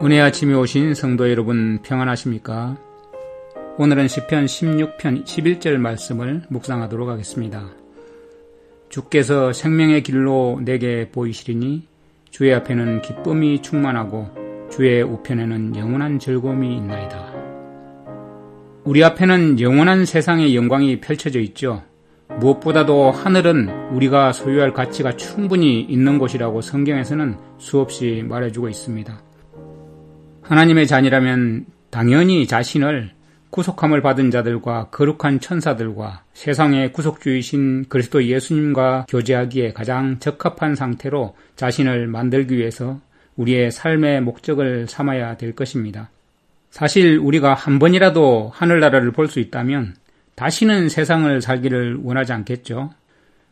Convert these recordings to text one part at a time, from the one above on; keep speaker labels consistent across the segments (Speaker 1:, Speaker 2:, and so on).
Speaker 1: 은혜 아침에 오신 성도 여러분 평안하십니까? 오늘은 시편 16편 11절 말씀을 묵상하도록 하겠습니다. 주께서 생명의 길로 내게 보이시리니 주의 앞에는 기쁨이 충만하고 주의 우편에는 영원한 즐거움이 있나이다. 우리 앞에는 영원한 세상의 영광이 펼쳐져 있죠. 무엇보다도 하늘은 우리가 소유할 가치가 충분히 있는 곳이라고 성경에서는 수없이 말해주고 있습니다. 하나님의 자녀라면 당연히 자신을 구속함을 받은 자들과 거룩한 천사들과 세상의 구속주이신 그리스도 예수님과 교제하기에 가장 적합한 상태로 자신을 만들기 위해서 우리의 삶의 목적을 삼아야 될 것입니다. 사실 우리가 한 번이라도 하늘나라를 볼 수 있다면 다시는 세상을 살기를 원하지 않겠죠.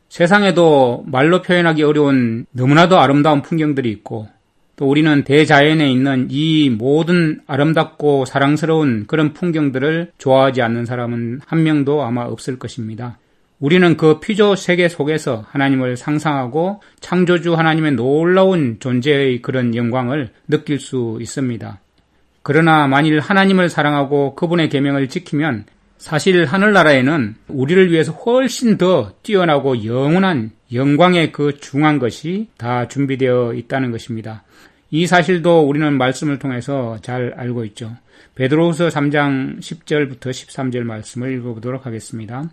Speaker 1: 세상에도 말로 표현하기 어려운 너무나도 아름다운 풍경들이 있고 또 우리는 대자연에 있는 이 모든 아름답고 사랑스러운 그런 풍경들을 좋아하지 않는 사람은 한 명도 아마 없을 것입니다. 우리는 그 피조 세계 속에서 하나님을 상상하고 창조주 하나님의 놀라운 존재의 그런 영광을 느낄 수 있습니다. 그러나 만일 하나님을 사랑하고 그분의 계명을 지키면 사실 하늘나라에는 우리를 위해서 훨씬 더 뛰어나고 영원한 영광의 그 중한 것이 다 준비되어 있다는 것입니다. 이 사실도 우리는 말씀을 통해서 잘 알고 있죠. 베드로후서 3장 10절부터 13절 말씀을 읽어보도록 하겠습니다.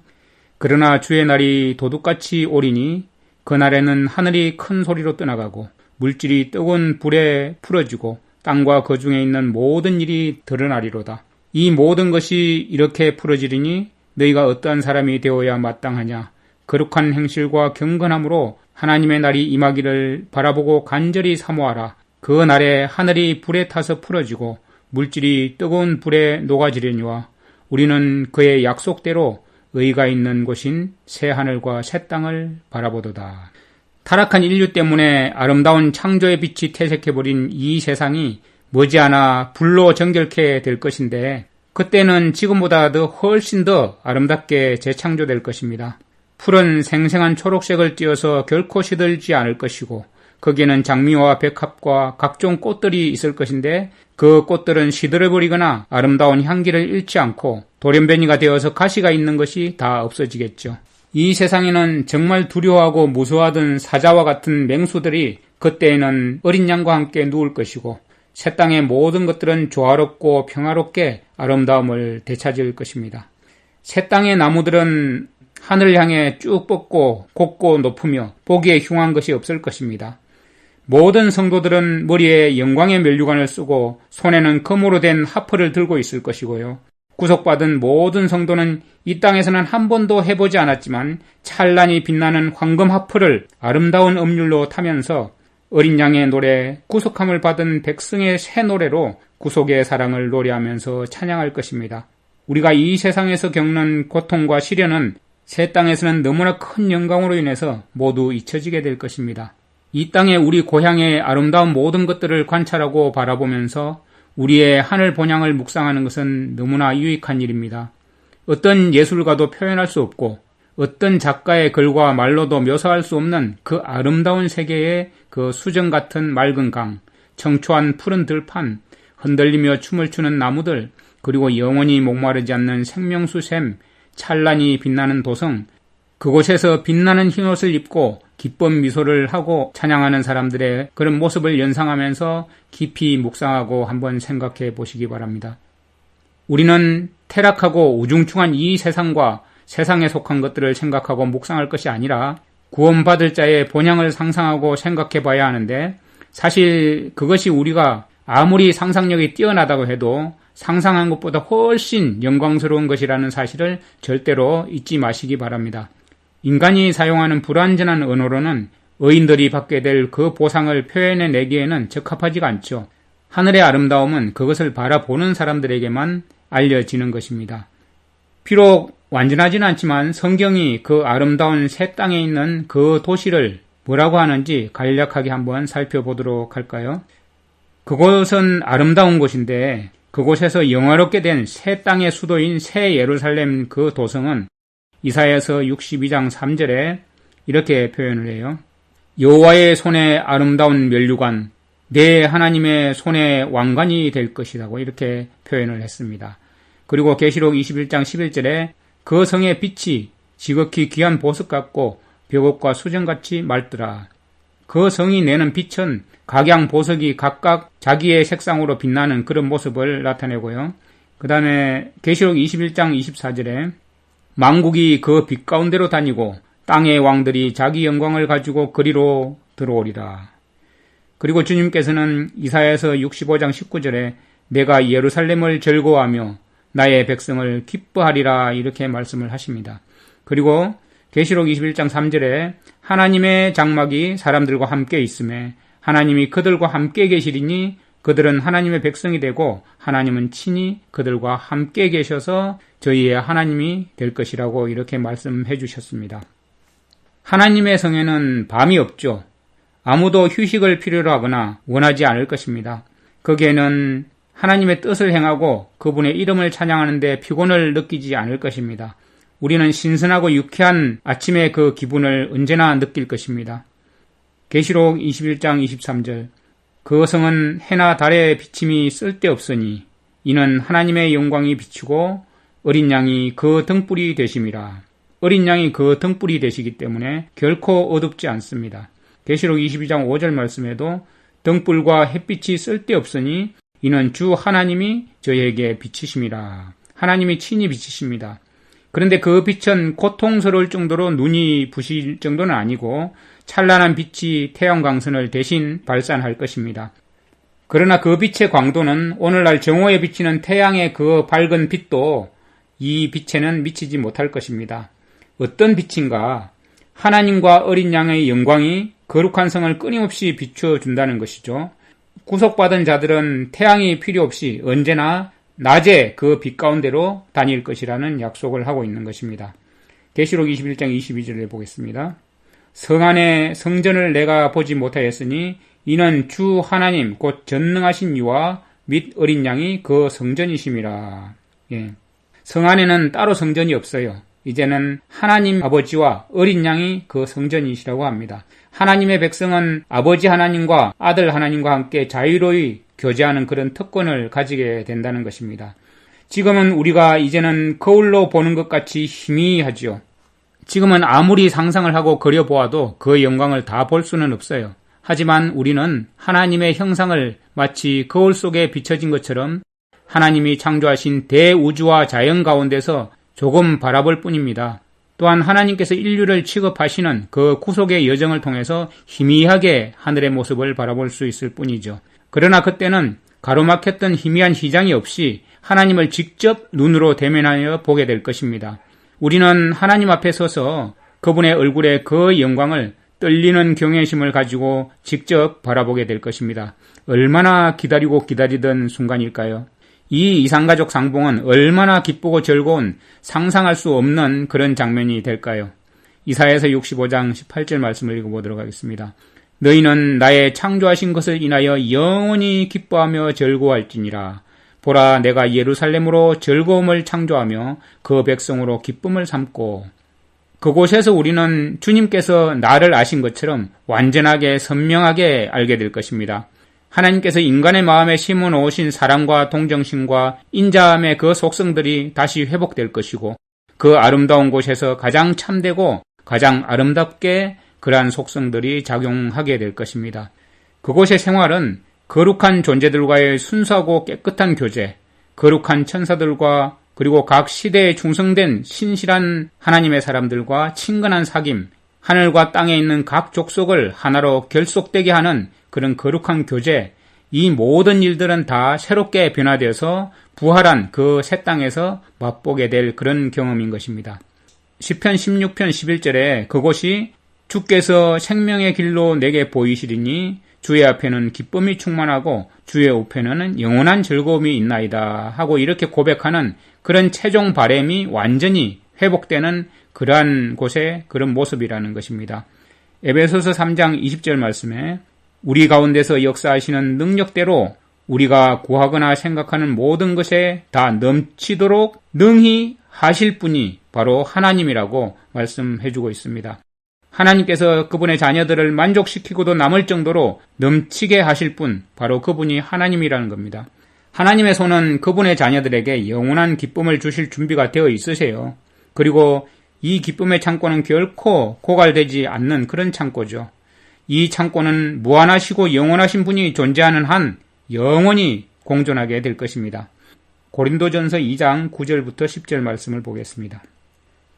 Speaker 1: 그러나 주의 날이 도둑같이 오리니 그날에는 하늘이 큰 소리로 떠나가고 물질이 뜨거운 불에 풀어지고 땅과 그 중에 있는 모든 일이 드러나리로다. 이 모든 것이 이렇게 풀어지리니 너희가 어떠한 사람이 되어야 마땅하냐. 거룩한 행실과 경건함으로 하나님의 날이 임하기를 바라보고 간절히 사모하라. 그 날에 하늘이 불에 타서 풀어지고 물질이 뜨거운 불에 녹아지려니와 우리는 그의 약속대로 의가 있는 곳인 새 하늘과 새 땅을 바라보도다. 타락한 인류 때문에 아름다운 창조의 빛이 퇴색해버린 이 세상이 머지않아 불로 정결케 될 것인데 그때는 지금보다 더 훨씬 더 아름답게 재창조될 것입니다. 풀은 생생한 초록색을 띄어서 결코 시들지 않을 것이고 거기에는 장미와 백합과 각종 꽃들이 있을 것인데 그 꽃들은 시들어버리거나 아름다운 향기를 잃지 않고 돌연변이가 되어서 가시가 있는 것이 다 없어지겠죠. 이 세상에는 정말 두려워하고 무서워하던 사자와 같은 맹수들이 그때에는 어린 양과 함께 누울 것이고 새 땅의 모든 것들은 조화롭고 평화롭게 아름다움을 되찾을 것입니다. 새 땅의 나무들은 하늘을 향해 쭉 뻗고 곱고 높으며 보기에 흉한 것이 없을 것입니다. 모든 성도들은 머리에 영광의 면류관을 쓰고 손에는 금으로 된 하프를 들고 있을 것이고요. 구속받은 모든 성도는 이 땅에서는 한 번도 해보지 않았지만 찬란히 빛나는 황금 하프를 아름다운 음률로 타면서 어린 양의 노래, 구속함을 받은 백성의 새 노래로 구속의 사랑을 노래하면서 찬양할 것입니다. 우리가 이 세상에서 겪는 고통과 시련은 새 땅에서는 너무나 큰 영광으로 인해서 모두 잊혀지게 될 것입니다. 이 땅의 우리 고향의 아름다운 모든 것들을 관찰하고 바라보면서 우리의 하늘 본향을 묵상하는 것은 너무나 유익한 일입니다. 어떤 예술가도 표현할 수 없고 어떤 작가의 글과 말로도 묘사할 수 없는 그 아름다운 세계의 그 수정 같은 맑은 강, 청초한 푸른 들판, 흔들리며 춤을 추는 나무들, 그리고 영원히 목마르지 않는 생명수샘, 찬란히 빛나는 도성, 그곳에서 빛나는 흰옷을 입고 기쁜 미소를 하고 찬양하는 사람들의 그런 모습을 연상하면서 깊이 묵상하고 한번 생각해 보시기 바랍니다. 우리는 태락하고 우중충한 이 세상과 세상에 속한 것들을 생각하고 묵상할 것이 아니라 구원받을 자의 본향을 상상하고 생각해 봐야 하는데 사실 그것이 우리가 아무리 상상력이 뛰어나다고 해도 상상한 것보다 훨씬 영광스러운 것이라는 사실을 절대로 잊지 마시기 바랍니다. 인간이 사용하는 불완전한 언어로는 의인들이 받게 될 그 보상을 표현해내기에는 적합하지가 않죠. 하늘의 아름다움은 그것을 바라보는 사람들에게만 알려지는 것입니다. 비록 완전하지는 않지만 성경이 그 아름다운 새 땅에 있는 그 도시를 뭐라고 하는지 간략하게 한번 살펴보도록 할까요? 그곳은 아름다운 곳인데 그곳에서 영화롭게 된 새 땅의 수도인 새 예루살렘 그 도성은 이사야서 62장 3절에 이렇게 표현을 해요. 여호와의 손에 아름다운 면류관, 내 하나님의 손의 왕관이 될 것이라고 이렇게 표현을 했습니다. 그리고 계시록 21장 11절에 그 성의 빛이 지극히 귀한 보석 같고 벽옥과 수정같이 맑더라. 그 성이 내는 빛은 각양 보석이 각각 자기의 색상으로 빛나는 그런 모습을 나타내고요. 그 다음에 계시록 21장 24절에 만국이 그 빛 가운데로 다니고 땅의 왕들이 자기 영광을 가지고 그리로 들어오리라. 그리고 주님께서는 이사야서 65장 19절에 내가 예루살렘을 즐거워하며 나의 백성을 기뻐하리라 이렇게 말씀을 하십니다. 그리고 계시록 21장 3절에 하나님의 장막이 사람들과 함께 있음에 하나님이 그들과 함께 계시리니 그들은 하나님의 백성이 되고 하나님은 친히 그들과 함께 계셔서 저희의 하나님이 될 것이라고 이렇게 말씀해 주셨습니다. 하나님의 성에는 밤이 없죠. 아무도 휴식을 필요로 하거나 원하지 않을 것입니다. 거기에는 하나님의 뜻을 행하고 그분의 이름을 찬양하는 데 피곤을 느끼지 않을 것입니다. 우리는 신선하고 유쾌한 아침의 그 기분을 언제나 느낄 것입니다. 계시록 21장 23절 그 성은 해나 달의 비침이 쓸데없으니 이는 하나님의 영광이 비추고 어린 양이 그 등불이 되심이라. 어린 양이 그 등불이 되시기 때문에 결코 어둡지 않습니다. 계시록 22장 5절 말씀에도 등불과 햇빛이 쓸데없으니 이는 주 하나님이 저희에게 비치심이라. 하나님이 친히 비치십니다. 그런데 그 빛은 고통스러울 정도로 눈이 부실 정도는 아니고 찬란한 빛이 태양광선을 대신 발산할 것입니다. 그러나 그 빛의 광도는 오늘날 정오에 비치는 태양의 그 밝은 빛도 이 빛에는 미치지 못할 것입니다. 어떤 빛인가? 하나님과 어린 양의 영광이 거룩한 성을 끊임없이 비춰준다는 것이죠. 구속받은 자들은 태양이 필요 없이 언제나 낮에 그 빛 가운데로 다닐 것이라는 약속을 하고 있는 것입니다. 계시록 21장 22절을 보겠습니다. 성 안에 성전을 내가 보지 못하였으니 이는 주 하나님 곧 전능하신 이와 및 어린 양이 그 성전이심이라. 성 안에는 따로 성전이 없어요. 이제는 하나님 아버지와 어린 양이 그 성전이시라고 합니다. 하나님의 백성은 아버지 하나님과 아들 하나님과 함께 자유로이 교제하는 그런 특권을 가지게 된다는 것입니다. 지금은 우리가 이제는 거울로 보는 것 같이 희미하지요. 지금은 아무리 상상을 하고 그려보아도 그 영광을 다 볼 수는 없어요. 하지만 우리는 하나님의 형상을 마치 거울 속에 비춰진 것처럼 하나님이 창조하신 대우주와 자연 가운데서 조금 바라볼 뿐입니다. 또한 하나님께서 인류를 취급하시는 그 구속의 여정을 통해서 희미하게 하늘의 모습을 바라볼 수 있을 뿐이죠. 그러나 그때는 가로막혔던 희미한 시장이 없이 하나님을 직접 눈으로 대면하여 보게 될 것입니다. 우리는 하나님 앞에 서서 그분의 얼굴의 그 영광을 떨리는 경외심을 가지고 직접 바라보게 될 것입니다. 얼마나 기다리고 기다리던 순간일까요? 이 이산가족 상봉은 얼마나 기쁘고 즐거운 상상할 수 없는 그런 장면이 될까요? 이사야서 65장 18절 말씀을 읽어보도록 하겠습니다. 너희는 나의 창조하신 것을 인하여 영원히 기뻐하며 즐거워할지니라. 보라, 내가 예루살렘으로 즐거움을 창조하며 그 백성으로 기쁨을 삼고. 그곳에서 우리는 주님께서 나를 아신 것처럼 완전하게 선명하게 알게 될 것입니다. 하나님께서 인간의 마음에 심어놓으신 사랑과 동정심과 인자함의 그 속성들이 다시 회복될 것이고 그 아름다운 곳에서 가장 참되고 가장 아름답게 그러한 속성들이 작용하게 될 것입니다. 그곳의 생활은 거룩한 존재들과의 순수하고 깨끗한 교제, 거룩한 천사들과 그리고 각 시대에 충성된 신실한 하나님의 사람들과 친근한 사귐, 하늘과 땅에 있는 각 족속을 하나로 결속되게 하는 그런 거룩한 교제, 이 모든 일들은 다 새롭게 변화되어서 부활한 그 새 땅에서 맛보게 될 그런 경험인 것입니다. 시편 16편 11절에 그곳이 주께서 생명의 길로 내게 보이시리니 주의 앞에는 기쁨이 충만하고 주의 우편에는 영원한 즐거움이 있나이다 하고 이렇게 고백하는 그런 최종 바램이 완전히 회복되는 그러한 곳의 그런 모습이라는 것입니다. 에베소서 3장 20절 말씀에 우리 가운데서 역사하시는 능력대로 우리가 구하거나 생각하는 모든 것에 다 넘치도록 능히 하실 분이 바로 하나님이라고 말씀해주고 있습니다. 하나님께서 그분의 자녀들을 만족시키고도 남을 정도로 넘치게 하실 분, 바로 그분이 하나님이라는 겁니다. 하나님의 손은 그분의 자녀들에게 영원한 기쁨을 주실 준비가 되어 있으세요. 그리고 이 기쁨의 창고는 결코 고갈되지 않는 그런 창고죠. 이 창고는 무한하시고 영원하신 분이 존재하는 한 영원히 공존하게 될 것입니다. 고린도전서 2장 9절부터 10절 말씀을 보겠습니다.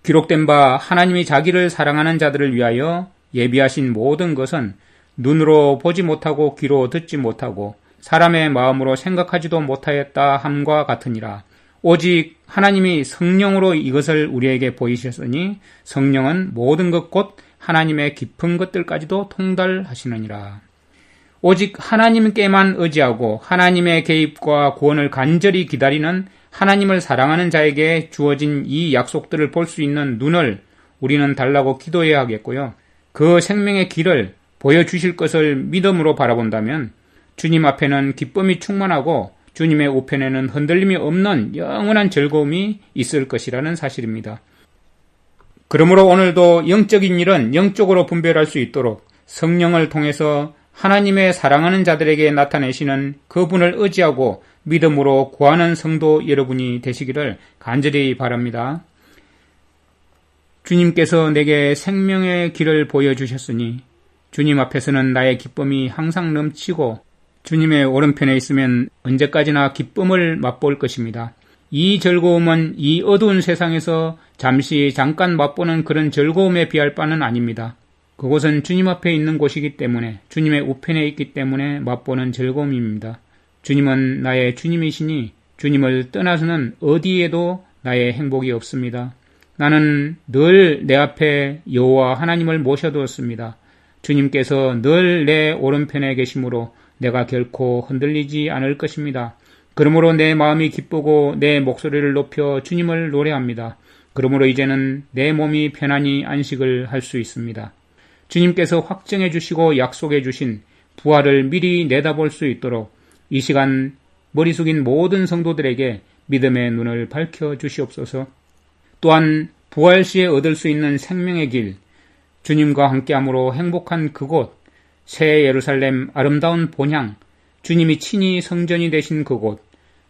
Speaker 1: 기록된 바 하나님이 자기를 사랑하는 자들을 위하여 예비하신 모든 것은 눈으로 보지 못하고 귀로 듣지 못하고 사람의 마음으로 생각하지도 못하였다 함과 같으니라. 오직 하나님이 성령으로 이것을 우리에게 보이셨으니 성령은 모든 것 곧 하나님의 깊은 것들까지도 통달하시느니라. 오직 하나님께만 의지하고 하나님의 개입과 구원을 간절히 기다리는 하나님을 사랑하는 자에게 주어진 이 약속들을 볼 수 있는 눈을 우리는 달라고 기도해야 하겠고요. 그 생명의 길을 보여주실 것을 믿음으로 바라본다면 주님 앞에는 기쁨이 충만하고 주님의 우편에는 흔들림이 없는 영원한 즐거움이 있을 것이라는 사실입니다. 그러므로 오늘도 영적인 일은 영적으로 분별할 수 있도록 성령을 통해서 하나님의 사랑하는 자들에게 나타내시는 그분을 의지하고 믿음으로 구하는 성도 여러분이 되시기를 간절히 바랍니다. 주님께서 내게 생명의 길을 보여주셨으니 주님 앞에서는 나의 기쁨이 항상 넘치고 주님의 오른편에 있으면 언제까지나 기쁨을 맛볼 것입니다. 이 즐거움은 이 어두운 세상에서 잠깐 맛보는 그런 즐거움에 비할 바는 아닙니다. 그곳은 주님 앞에 있는 곳이기 때문에 주님의 우편에 있기 때문에 맛보는 즐거움입니다. 주님은 나의 주님이시니 주님을 떠나서는 어디에도 나의 행복이 없습니다. 나는 늘 내 앞에 여호와 하나님을 모셔두었습니다. 주님께서 늘 내 오른편에 계시므로 내가 결코 흔들리지 않을 것입니다. 그러므로 내 마음이 기쁘고 내 목소리를 높여 주님을 노래합니다. 그러므로 이제는 내 몸이 편안히 안식을 할 수 있습니다. 주님께서 확정해 주시고 약속해 주신 부활을 미리 내다볼 수 있도록 이 시간 머리 숙인 모든 성도들에게 믿음의 눈을 밝혀 주시옵소서. 또한 부활 시에 얻을 수 있는 생명의 길, 주님과 함께함으로 행복한 그곳, 새 예루살렘 아름다운 본향, 주님이 친히 성전이 되신 그곳,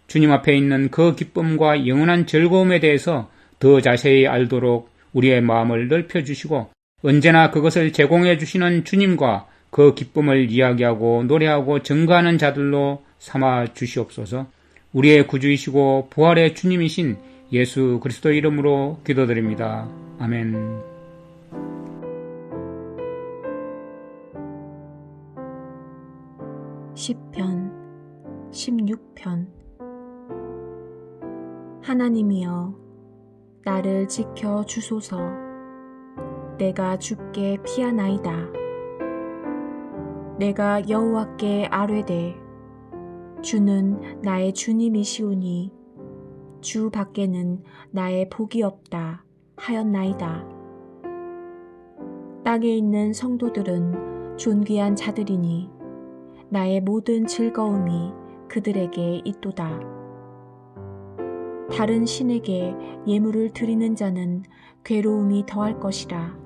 Speaker 1: 주님 앞에 있는 그 기쁨과 영원한 즐거움에 대해서 더 자세히 알도록 우리의 마음을 넓혀주시고 언제나 그것을 제공해 주시는 주님과 그 기쁨을 이야기하고 노래하고 증거하는 자들로 삼아 주시옵소서. 우리의 구주이시고 부활의 주님이신 예수 그리스도 이름으로 기도드립니다. 아멘.
Speaker 2: 시편 16편. 하나님이여 나를 지켜 주소서. 내가 주께 피하나이다. 내가 여호와께 아뢰되 주는 나의 주님이시오니 주 밖에는 나의 복이 없다 하였나이다. 땅에 있는 성도들은 존귀한 자들이니 나의 모든 즐거움이 그들에게 있도다. 다른 신에게 예물을 드리는 자는 괴로움이 더할 것이라.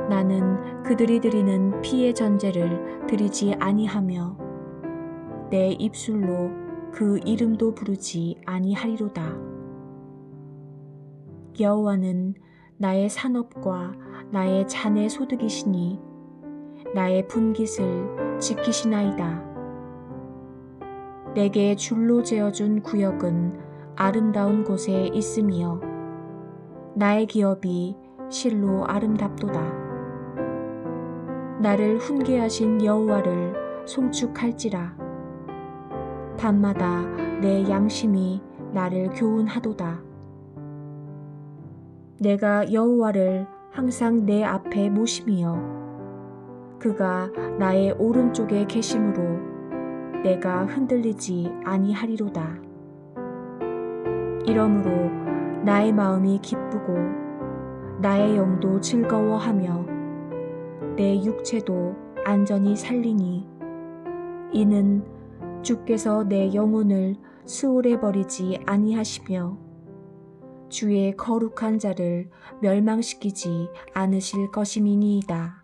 Speaker 2: 나는 그들이 드리는 피의 전제를 드리지 아니하며 내 입술로 그 이름도 부르지 아니하리로다. 여호와는 나의 산업과 나의 잔의 소득이시니 나의 분깃을 지키시나이다. 내게 줄로 재어준 구역은 아름다운 곳에 있으며 나의 기업이 실로 아름답도다. 나를 훈계하신 여호와를 송축할지라. 밤마다 내 양심이 나를 교훈하도다. 내가 여호와를 항상 내 앞에 모심이여 그가 나의 오른쪽에 계심으로 내가 흔들리지 아니하리로다. 이러므로 나의 마음이 기쁘고 나의 영도 즐거워하며 내 육체도 안전히 살리니 이는 주께서 내 영혼을 수월해 버리지 아니하시며 주의 거룩한 자를 멸망시키지 않으실 것임이니이다.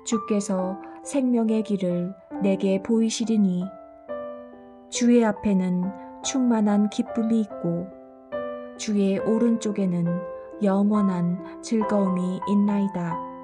Speaker 2: 주께서 생명의 길을 내게 보이시리니 주의 앞에는 충만한 기쁨이 있고 주의 오른쪽에는 영원한 즐거움이 있나이다.